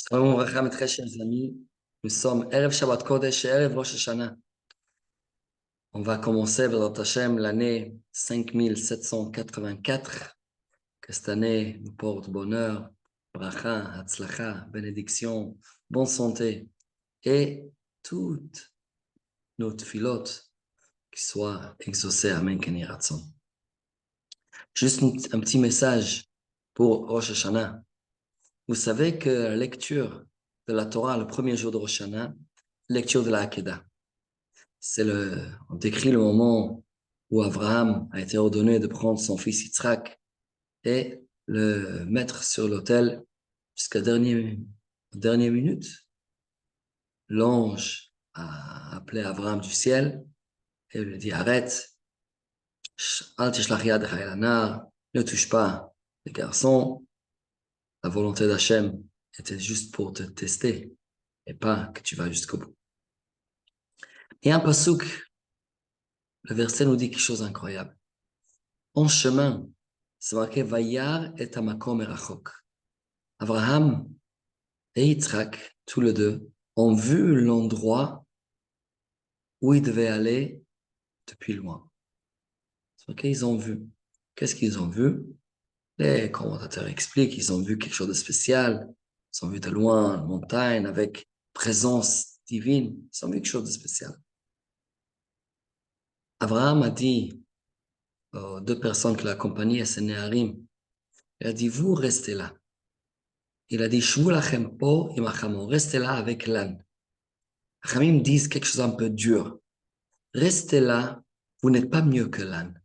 Shalom Aleichem, mes très chers amis. Nous sommes Erev Shabbat Kodesh et Erev Rosh Hashanah. On va commencer, B'ezrat Hashem, l'année 5784. Que cette année nous porte bonheur, bracha, hatzlacha, bénédiction, bonne santé et toutes nos tfilotes qui soient exaucées. Amen, Ken Yeh Ratzon. Juste un petit message pour Rosh Hashanah. Vous savez que la lecture de la Torah, le premier jour de Rosh Hashanah, lecture de la Hakeda. On décrit le moment où Abraham a été ordonné de prendre son fils Yitzhak et le mettre sur l'autel jusqu'à dernière minute. L'ange a appelé Abraham du ciel et lui dit arrête, ne touche pas les garçons. La volonté d'Hachem était juste pour te tester et pas que tu vas jusqu'au bout. Et un pasuk, le verset nous dit quelque chose d'incroyable. En chemin, c'est marqué Vayar et Amakom erachok. Abraham et Yitzhak, tous les deux, ont vu l'endroit où ils devaient aller depuis loin. C'est marqué, ils ont vu. Qu'est-ce qu'ils ont vu? Les commentateurs expliquent qu'ils ont vu quelque chose de spécial. Ils ont vu de loin une montagne avec présence divine. Ils ont vu quelque chose de spécial. Abraham a dit aux deux personnes qui l'accompagnaient à Sénéarim, il a dit, vous restez là. Il a dit, Shvu lachem po im hachamor, restez là avec l'âne. Hachamim disent quelque chose un peu dur. Restez là, vous n'êtes pas mieux que l'âne.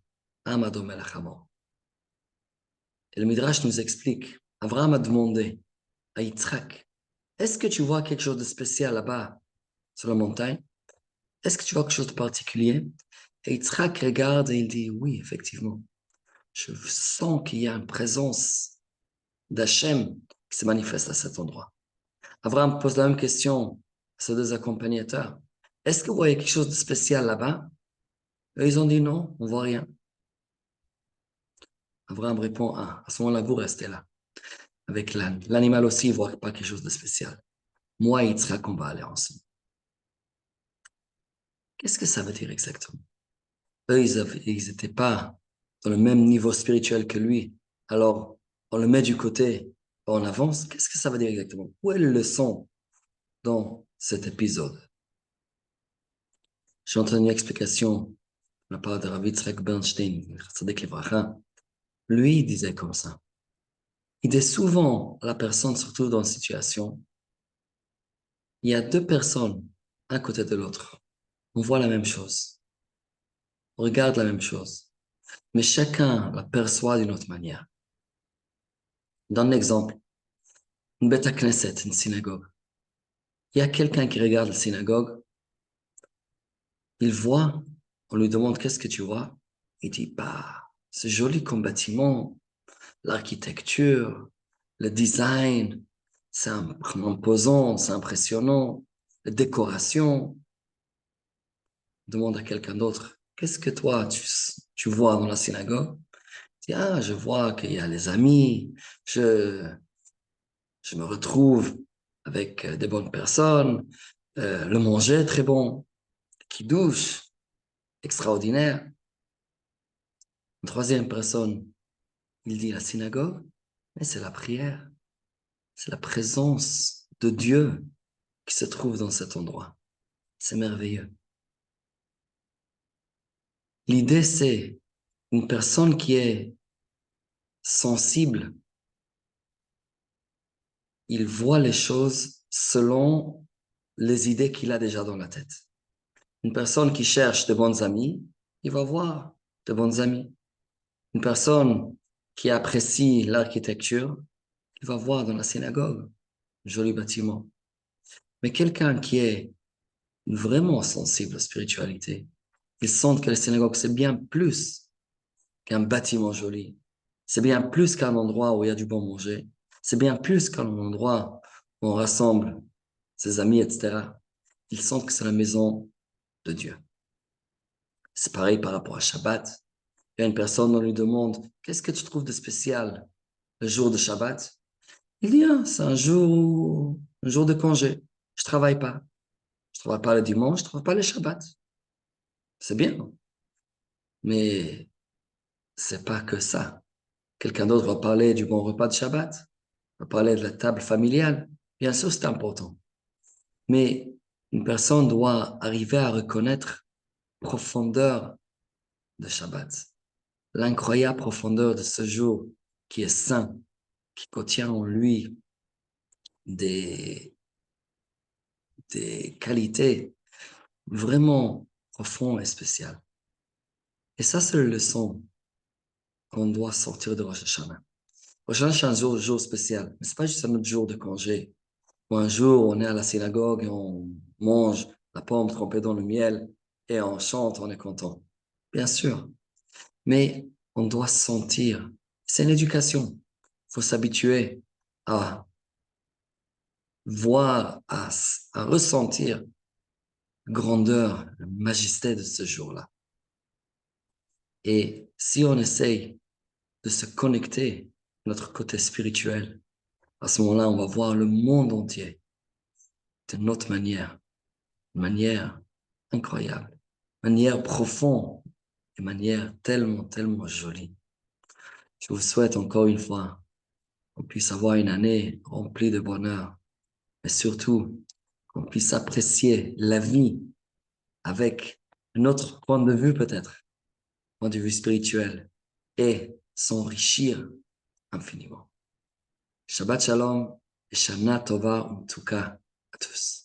Amadom el hachamor. Et le Midrash nous explique, Abraham a demandé à Yitzhak, est-ce que tu vois quelque chose de spécial là-bas, sur la montagne? Est-ce que tu vois quelque chose de particulier? Et Yitzhak regarde et il dit, oui, effectivement. Je sens qu'il y a une présence d'Hachem qui se manifeste à cet endroit. Abraham pose la même question à ses deux accompagnateurs. Est-ce que vous voyez quelque chose de spécial là-bas? Et ils ont dit non, on ne voit rien. Abraham répond, à ce moment-là, vous restez là, avec l'âne. L'animal aussi ne voit pas quelque chose de spécial. Moi et Yitzhak, on va aller ensemble. Qu'est-ce que ça veut dire exactement? Eux, ils n'étaient pas dans le même niveau spirituel que lui. Alors, on le met du côté, on avance. Qu'est-ce que ça veut dire exactement? Où est la leçon dans cet épisode? J'ai entendu une explication de la part de Rav Yitzhak Bernstein, lui, il disait comme ça. Il dit souvent à la personne, surtout dans une situation, il y a deux personnes, un côté de l'autre. On voit la même chose. On regarde la même chose. Mais chacun la perçoit d'une autre manière. Dans l'exemple, une Beth Knesset, une synagogue. Il y a quelqu'un qui regarde la synagogue, il voit, on lui demande qu'est-ce que tu vois? Il dit, bah, c'est joli comme bâtiment, l'architecture, le design, c'est imposant, c'est impressionnant, la décoration. Demande à quelqu'un d'autre, qu'est-ce que toi, tu vois dans la synagogue? Il dit, ah, je vois qu'il y a les amis, je me retrouve avec des bonnes personnes, le manger est très bon, qui douche, extraordinaire. Une troisième personne, il dit la synagogue, mais c'est la prière, c'est la présence de Dieu qui se trouve dans cet endroit. C'est merveilleux. L'idée, c'est une personne qui est sensible, il voit les choses selon les idées qu'il a déjà dans la tête. Une personne qui cherche de bons amis, il va voir de bons amis. Une personne qui apprécie l'architecture, il va voir dans la synagogue un joli bâtiment. Mais quelqu'un qui est vraiment sensible à la spiritualité, il sent que la synagogue, c'est bien plus qu'un bâtiment joli. C'est bien plus qu'un endroit où il y a du bon manger. C'est bien plus qu'un endroit où on rassemble ses amis, etc. Il sent que c'est la maison de Dieu. C'est pareil par rapport à Shabbat. Il y a une personne, on lui demande, qu'est-ce que tu trouves de spécial le jour de Shabbat? Il dit, ah, c'est un jour où un jour de congé. Je travaille pas. Je travaille pas le dimanche, je travaille pas le Shabbat. C'est bien, mais c'est pas que ça. Quelqu'un d'autre va parler du bon repas de Shabbat, va parler de la table familiale. Bien sûr, c'est important. Mais une personne doit arriver à reconnaître la profondeur de Shabbat, l'incroyable profondeur de ce jour qui est saint, qui contient en lui des, des qualités vraiment profondes et spéciales. Et ça, c'est la leçon qu'on doit sortir de Rosh Hashanah. Rosh Hashanah, c'est un jour spécial, mais c'est pas juste un autre jour de congé. Ou un jour, on est à la synagogue et on mange la pomme trempée dans le miel et on chante, on est content. Bien sûr, mais on doit sentir. C'est une éducation. Il faut s'habituer à voir, à ressentir la grandeur, la majesté de ce jour-là. Et si on essaye de se connecter à notre côté spirituel, à ce moment-là, on va voir le monde entier d'une autre manière, une manière incroyable, une manière profonde, une manière tellement, tellement jolie. Je vous souhaite encore une fois qu'on puisse avoir une année remplie de bonheur, mais surtout qu'on puisse apprécier la vie avec un autre point de vue peut-être, point de vue spirituel, et s'enrichir infiniment. Shabbat Shalom et Shana Tova Umtuka à tous.